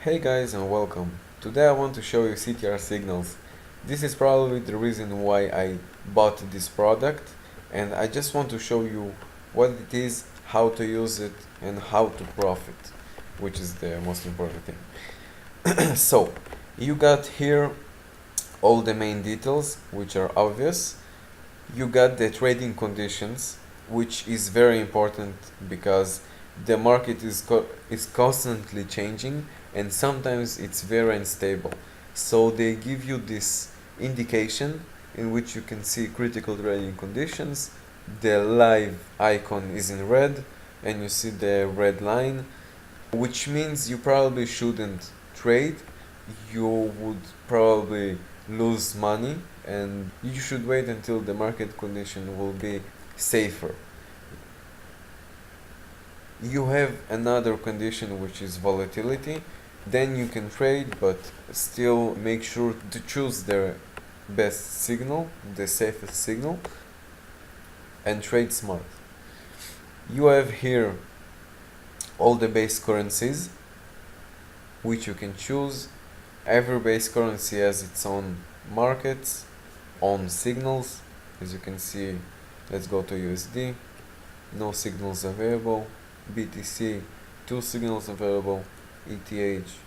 Hey guys and welcome. Today I want to show you CTR signals. This is probably the reason why I bought this product, and I just want to show you what it is, how to use it, and how to profit, which is the most important thing. So, you got here all the main details, which are obvious. You got the trading conditions, which is very important because the market is constantly changing and sometimes it's very unstable. So they give you this indication in which you can see critical trading conditions. The live icon is in red and you see the red line, which means you probably shouldn't trade. You would probably lose money and you should wait until the market condition will be safer. You have another condition, which is volatility. Then you can trade, but still make sure to choose the best signal, the safest signal, and trade smart. You have here all the base currencies which you can choose. Every base currency has its own markets, own signals. As you can see, let's go to USD, no signals available. BTC, 2 signals available. ETH,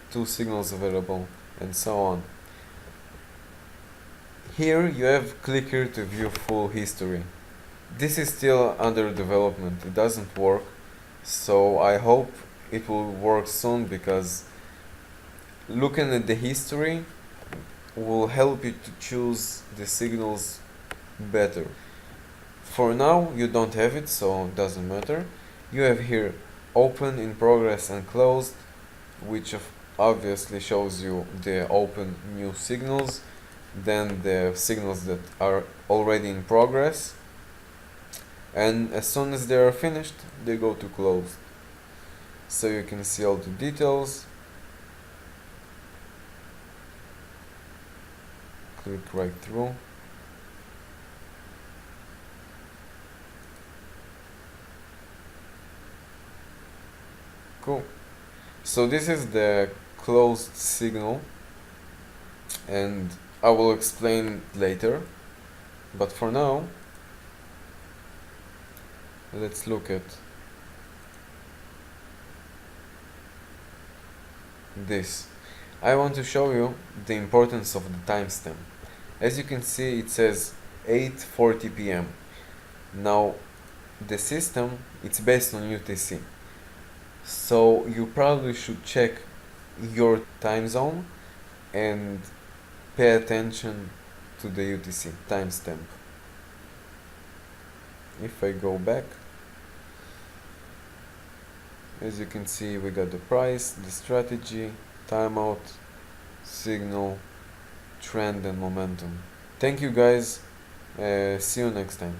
2 signals available, and so on. Here you have click here to view full history. This is still under development, it doesn't work, so I hope it will work soon, because looking at the history will help you to choose the signals better. For now you don't have it, so it doesn't matter. You have here open, in progress, and closed, which obviously shows you the open new signals, then the signals that are already in progress, and as soon as they are finished they go to closed. So you can see all the details. Click right through. Cool. So this is the closed signal, and I will explain later, but for now let's look at this. I want to show you the importance of the timestamp. As you can see, it says 8:40 p.m. Now the system, it's based on UTC, so you probably should check your time zone and pay attention to the UTC timestamp. If I go back, as you can see, we got the price, the strategy, timeout, signal, trend, and momentum. Thank you guys. See you next time.